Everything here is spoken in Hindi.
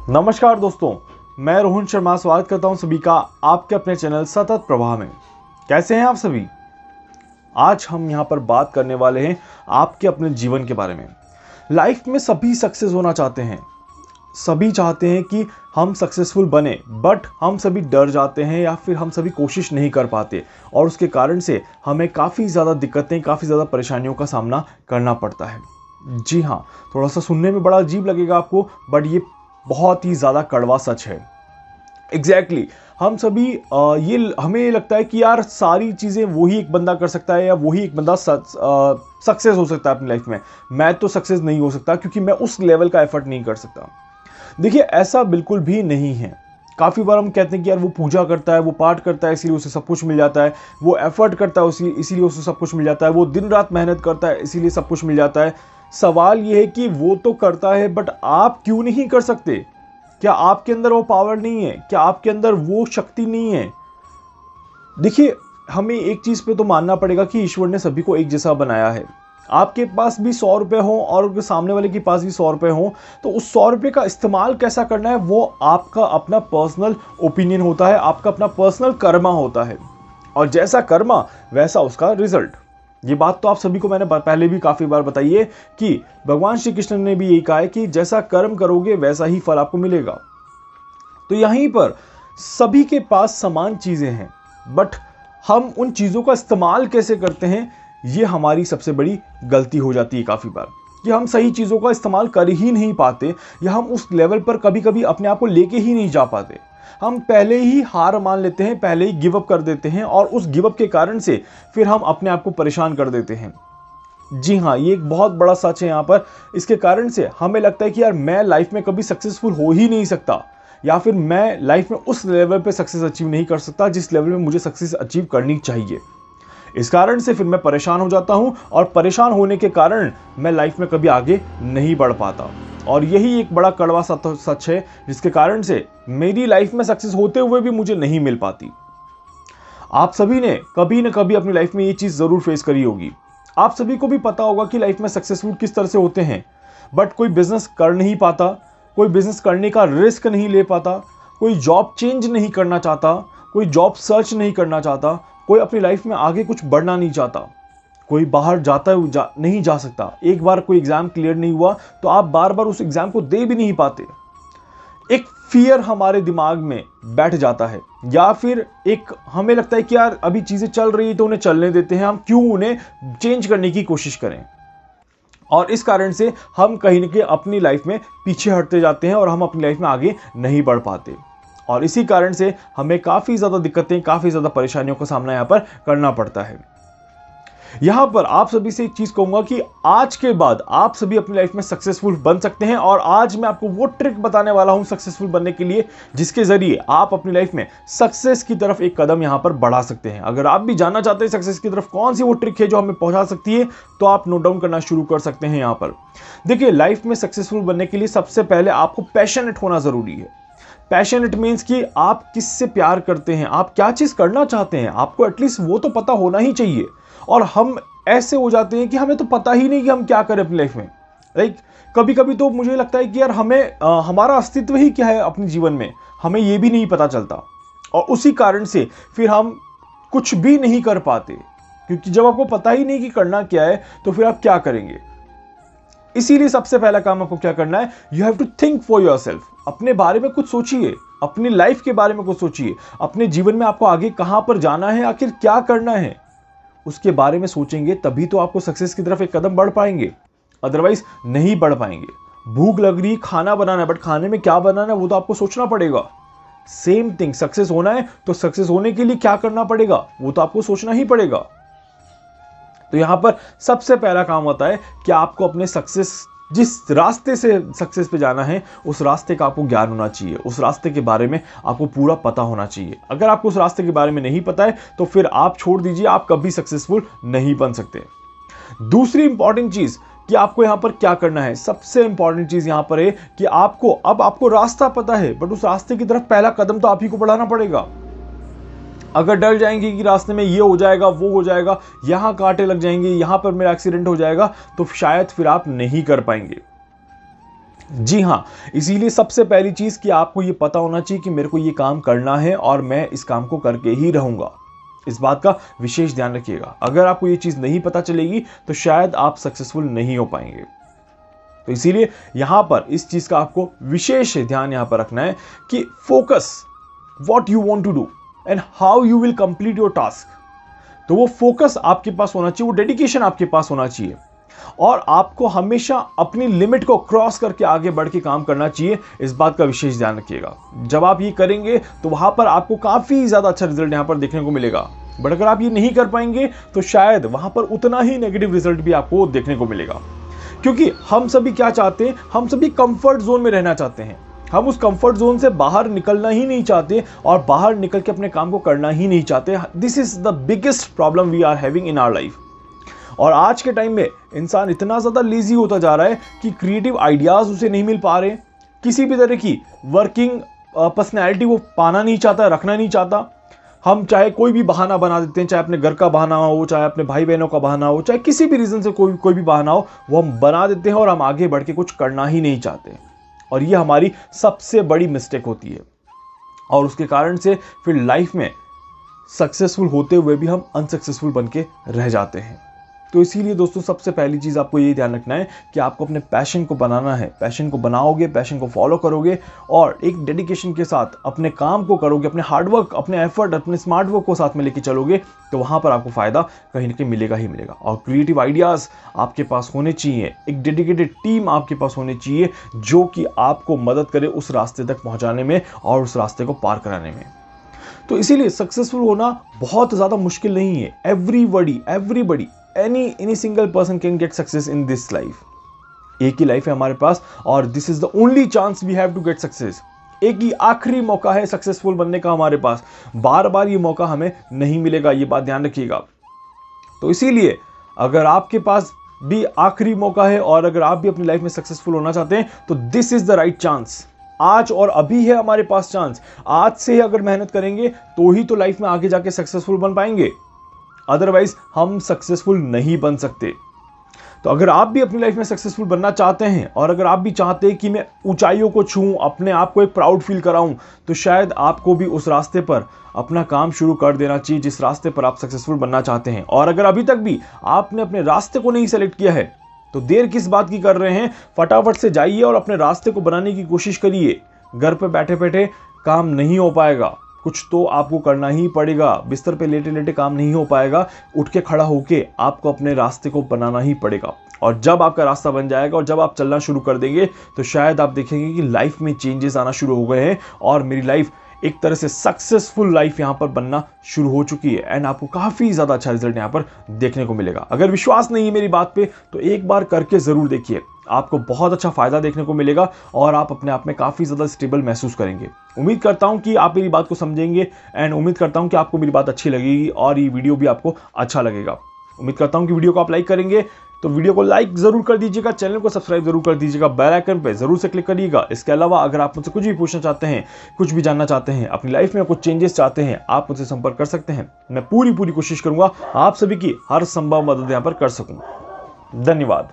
नमस्कार दोस्तों, मैं रोहन शर्मा स्वागत करता हूं सभी का आपके अपने चैनल सतत प्रवाह में। कैसे हैं आप सभी? आज हम यहां पर बात करने वाले हैं आपके अपने जीवन के बारे में। लाइफ में सभी सक्सेस होना चाहते हैं, सभी चाहते हैं कि हम सक्सेसफुल बने, बट हम सभी डर जाते हैं या फिर हम सभी कोशिश नहीं कर पाते और उसके कारण से हमें काफ़ी ज़्यादा दिक्कतें, काफ़ी ज़्यादा परेशानियों का सामना करना पड़ता है। जी हाँ, थोड़ा सा सुनने में बड़ा अजीब लगेगा आपको, बट ये बहुत ही ज़्यादा कड़वा सच है। एग्जैक्टली हम सभी हमें ये लगता है कि यार सारी चीज़ें वही एक बंदा कर सकता है या वही एक बंदा सक्सेस हो सकता है अपनी लाइफ में। मैं तो सक्सेस नहीं हो सकता क्योंकि मैं उस लेवल का एफर्ट नहीं कर सकता। देखिए, ऐसा बिल्कुल भी नहीं है। काफ़ी बार हम कहते हैं कि यार वो पूजा करता है, वो पाठ करता है, इसीलिए उसे सब कुछ मिल जाता है। वो एफर्ट करता है, इसीलिए उसे सब कुछ मिल जाता है। वो दिन रात मेहनत करता है, इसीलिए सब कुछ मिल जाता है। सवाल ये है कि वो तो करता है, बट आप क्यों नहीं कर सकते? क्या आपके अंदर वो पावर नहीं है? क्या आपके अंदर वो शक्ति नहीं है? देखिए, हमें एक चीज़ पे तो मानना पड़ेगा कि ईश्वर ने सभी को एक जैसा बनाया है। आपके पास भी 100 रुपये हों और सामने वाले के पास भी 100 रुपये हों, तो उस 100 रुपये का इस्तेमाल कैसा करना है वो आपका अपना पर्सनल ओपिनियन होता है, आपका अपना पर्सनल कर्मा होता है। और जैसा कर्मा वैसा उसका रिजल्ट। ये बात तो आप सभी को मैंने पहले भी काफ़ी बार बताई है कि भगवान श्री कृष्ण ने भी यही कहा है कि जैसा कर्म करोगे वैसा ही फल आपको मिलेगा। तो यहीं पर सभी के पास समान चीज़ें हैं, बट हम उन चीज़ों का इस्तेमाल कैसे करते हैं, ये हमारी सबसे बड़ी गलती हो जाती है काफ़ी बार, कि हम सही चीज़ों का इस्तेमाल कर ही नहीं पाते या हम उस लेवल पर कभी कभी अपने आप को लेके ही नहीं जा पाते। हम पहले ही हार मान लेते हैं, पहले ही गिव अप कर देते हैं और उस गिव अप के कारण से फिर हम अपने आप को परेशान कर देते हैं। जी हाँ, ये एक बहुत बड़ा सच है यहाँ पर। इसके कारण से हमें लगता है कि यार मैं लाइफ में कभी सक्सेसफुल हो ही नहीं सकता, या फिर मैं लाइफ में उस लेवल पे सक्सेस अचीव नहीं कर सकता जिस लेवल में मुझे सक्सेस अचीव करनी चाहिए। इस कारण से फिर मैं परेशान हो जाता हूँ और परेशान होने के कारण मैं लाइफ में कभी आगे नहीं बढ़ पाता। और यही एक बड़ा कड़वा सच है जिसके कारण से मेरी लाइफ में सक्सेस होते हुए भी मुझे नहीं मिल पाती। आप सभी ने कभी ना कभी अपनी लाइफ में ये चीज़ ज़रूर फेस करी होगी। आप सभी को भी पता होगा कि लाइफ में सक्सेसफुल किस तरह से होते हैं, बट कोई बिजनेस कर नहीं पाता, कोई बिजनेस करने का रिस्क नहीं ले पाता, कोई जॉब चेंज नहीं करना चाहता, कोई जॉब सर्च नहीं करना चाहता, कोई अपनी लाइफ में आगे कुछ बढ़ना नहीं चाहता, कोई बाहर नहीं जा सकता। एक बार कोई एग्जाम क्लियर नहीं हुआ तो आप बार बार उस एग्जाम को दे भी नहीं पाते। एक फियर हमारे दिमाग में बैठ जाता है, या फिर एक हमें लगता है कि यार अभी चीज़ें चल रही है तो उन्हें चलने देते हैं, हम क्यों उन्हें चेंज करने की कोशिश करें। और इस कारण से हम कहीं ना कहीं अपनी लाइफ में पीछे हटते जाते हैं और हम अपनी लाइफ में आगे नहीं बढ़ पाते। और इसी कारण से हमें काफ़ी ज़्यादा दिक्कतें, काफ़ी ज़्यादा परेशानियों का सामना यहाँ पर करना पड़ता है। यहाँ पर आप सभी से एक चीज़ कहूँगा कि आज के बाद आप सभी अपनी लाइफ में सक्सेसफुल बन सकते हैं। और आज मैं आपको वो ट्रिक बताने वाला हूँ सक्सेसफुल बनने के लिए, जिसके ज़रिए आप अपनी लाइफ में सक्सेस की तरफ एक कदम यहाँ पर बढ़ा सकते हैं। अगर आप भी जानना चाहते हैं सक्सेस की तरफ कौन सी वो ट्रिक है जो हमें पहुँचा सकती है, तो आप नोट डाउन करना शुरू कर सकते हैं यहाँ पर। देखिए, लाइफ में सक्सेसफुल बनने के लिए सबसे पहले आपको पैशनेट होना ज़रूरी है। पैशनेट मीन्स कि आप किससे प्यार करते हैं, आप क्या चीज़ करना चाहते हैं, आपको एटलीस्ट वो तो पता होना ही चाहिए। और हम ऐसे हो जाते हैं कि हमें तो पता ही नहीं कि हम क्या करें अपनी लाइफ में। लाइक कभी कभी तो मुझे लगता है कि यार हमारा अस्तित्व ही क्या है अपने जीवन में, हमें ये भी नहीं पता चलता। और उसी कारण से फिर हम कुछ भी नहीं कर पाते, क्योंकि जब आपको पता ही नहीं कि करना क्या है तो फिर आप क्या करेंगे। इसीलिए सबसे पहला काम आपको क्या करना है, you have to think for yourself. अपने बारे में कुछ सोचिए, अपनी लाइफ के बारे में कुछ सोचिए, अपने जीवन में आपको आगे कहां पर जाना है, आखिर क्या करना है, उसके बारे में सोचेंगे तभी तो आपको सक्सेस की तरफ एक कदम बढ़ पाएंगे, अदरवाइज नहीं बढ़ पाएंगे। भूख लग रही, खाना बनाना है, बट खाने में क्या बनाना है वो तो आपको सोचना पड़ेगा। सेम थिंग, सक्सेस होना है तो सक्सेस होने के लिए क्या करना पड़ेगा वो तो आपको सोचना ही पड़ेगा। तो यहां पर सबसे पहला काम होता है कि आपको अपने जिस रास्ते से सक्सेस पे जाना है उस रास्ते का आपको ज्ञान होना चाहिए, उस रास्ते के बारे में आपको पूरा पता होना चाहिए। अगर आपको उस रास्ते के बारे में नहीं पता है तो फिर आप छोड़ दीजिए, आप कभी सक्सेसफुल नहीं बन सकते। दूसरी इंपॉर्टेंट चीज कि आपको यहां पर क्या करना है, सबसे इंपॉर्टेंट चीज यहां पर है कि आपको रास्ता पता है, बट उस रास्ते की तरफ पहला कदम तो आप ही को बढ़ाना पड़ेगा। अगर डर जाएंगे कि रास्ते में ये हो जाएगा, वो हो जाएगा, यहां कांटे लग जाएंगे, यहां पर मेरा एक्सीडेंट हो जाएगा, तो शायद फिर आप नहीं कर पाएंगे। जी हाँ, इसीलिए सबसे पहली चीज कि आपको ये पता होना चाहिए कि मेरे को ये काम करना है और मैं इस काम को करके ही रहूंगा। इस बात का विशेष ध्यान रखिएगा। अगर आपको ये चीज नहीं पता चलेगी तो शायद आप सक्सेसफुल नहीं हो पाएंगे। तो इसीलिए यहां पर इस चीज का आपको विशेष ध्यान यहां पर रखना है कि focus what you want to do and how you will complete your task. तो वो फोकस आपके पास होना चाहिए, वो डेडिकेशन आपके पास होना चाहिए और आपको हमेशा अपनी लिमिट को क्रॉस करके आगे बढ़ के काम करना चाहिए। इस बात का विशेष ध्यान रखिएगा। जब आप ये करेंगे तो वहां पर आपको काफी ज्यादा अच्छा रिजल्ट यहां पर देखने को मिलेगा। बट अगर आप ये नहीं कर पाएंगे तो शायद वहां पर उतना ही नेगेटिव रिजल्ट भी आपको देखने को मिलेगा। क्योंकि हम सभी क्या चाहते हैं, हम सभी कंफर्ट जोन में रहना चाहते हैं। हम उस कंफर्ट जोन से बाहर निकलना ही नहीं चाहते और बाहर निकल के अपने काम को करना ही नहीं चाहते। This is the biggest problem we are having in our life. और आज के टाइम में इंसान इतना ज्यादा लेजी होता जा रहा है कि क्रिएटिव आइडियाज उसे नहीं मिल पा रहे। किसी भी तरह की वर्किंग पर्सनैलिटी वो पाना नहीं चाहता, रखना नहीं चाहता। हम चाहे कोई भी बहाना बना देते हैं, चाहे अपने घर का बहाना हो, चाहे अपने भाई बहनों का बहाना हो, चाहे किसी भी रीजन से कोई भी बहाना हो, वो हम बना देते हैं और हम आगे बढ़ के कुछ करना ही नहीं चाहते। और ये हमारी सबसे बड़ी मिस्टेक होती है और उसके कारण से फिर लाइफ में सक्सेसफुल होते हुए भी हम अनसक्सेसफुल बन के रह जाते हैं। तो इसीलिए दोस्तों सबसे पहली चीज आपको ये ध्यान रखना है कि आपको अपने पैशन को बनाना है। पैशन को बनाओगे, पैशन को फॉलो करोगे और एक डेडिकेशन के साथ अपने काम को करोगे, अपने हार्डवर्क, अपने एफर्ट, अपने स्मार्ट वर्क को साथ में लेके चलोगे तो वहां पर आपको फायदा कहीं ना कहीं मिलेगा ही मिलेगा। और क्रिएटिव आइडियाज आपके पास होने चाहिए, एक डेडिकेटेड टीम आपके पास होनी चाहिए जो कि आपको मदद करे उस रास्ते तक पहुंचाने में और उस रास्ते को पार कराने में। तो इसीलिए सक्सेसफुल होना बहुत ज्यादा मुश्किल नहीं है। Everybody any single person can get success in this life। एक ही लाइफ है हमारे पास और this is the only chance we have to get success। एक ही आखिरी मौका है सक्सेसफुल बनने का हमारे पास। बार बार ये मौका हमें नहीं मिलेगा, ये बात ध्यान रखिएगा। तो इसीलिए अगर आपके पास भी आखिरी मौका है और अगर आप भी अपनी लाइफ में सक्सेसफुल होना चाहते हैं तो this is the right chance. आज और अभी है हमारे पास चांस। आज से ही अगर मेहनत करेंगे तो ही तो लाइफ में आगे जाके सक्सेसफुल बन पाएंगे, अदरवाइज हम सक्सेसफुल नहीं बन सकते। तो अगर आप भी अपनी लाइफ में सक्सेसफुल बनना चाहते हैं और अगर आप भी चाहते हैं कि मैं ऊंचाइयों को छूऊं, अपने आप को एक प्राउड फील कराऊं, तो शायद आपको भी उस रास्ते पर अपना काम शुरू कर देना चाहिए जिस रास्ते पर आप सक्सेसफुल बनना चाहते हैं। और अगर अभी तक भी आपने अपने रास्ते को नहीं सेलेक्ट किया है तो देर किस बात की कर रहे हैं, फटाफट से जाइए और अपने रास्ते को बनाने की कोशिश करिए। घर पे बैठे बैठे काम नहीं हो पाएगा, कुछ तो आपको करना ही पड़ेगा। बिस्तर पे लेटे लेटे काम नहीं हो पाएगा, उठ के खड़ा होके आपको अपने रास्ते को बनाना ही पड़ेगा। और जब आपका रास्ता बन जाएगा और जब आप चलना शुरू कर देंगे तो शायद आप देखेंगे कि लाइफ में चेंजेस आना शुरू हो गए हैं और मेरी लाइफ एक तरह से सक्सेसफुल लाइफ यहां पर बनना शुरू हो चुकी है एंड आपको काफी ज्यादा अच्छा रिजल्ट यहां पर देखने को मिलेगा। अगर विश्वास नहीं है मेरी बात पे तो एक बार करके जरूर देखिए, आपको बहुत अच्छा फायदा देखने को मिलेगा और आप अपने आप में काफी ज्यादा स्टेबल महसूस करेंगे। उम्मीद करता हूं कि आप मेरी बात को समझेंगे एंड उम्मीद करता हूं कि आपको मेरी बात अच्छी लगेगी और ये वीडियो भी आपको अच्छा लगेगा। उम्मीद करता हूं कि वीडियो को आप लाइक करेंगे, तो वीडियो को लाइक जरूर कर दीजिएगा, चैनल को सब्सक्राइब जरूर कर दीजिएगा, बेल आइकन पे जरूर से क्लिक करिएगा। इसके अलावा अगर आप मुझसे कुछ भी पूछना चाहते हैं, कुछ भी जानना चाहते हैं, अपनी लाइफ में कुछ चेंजेस चाहते हैं, आप मुझसे संपर्क कर सकते हैं। मैं पूरी कोशिश करूंगा आप सभी की हर संभव मदद यहां पर कर सकूं। धन्यवाद।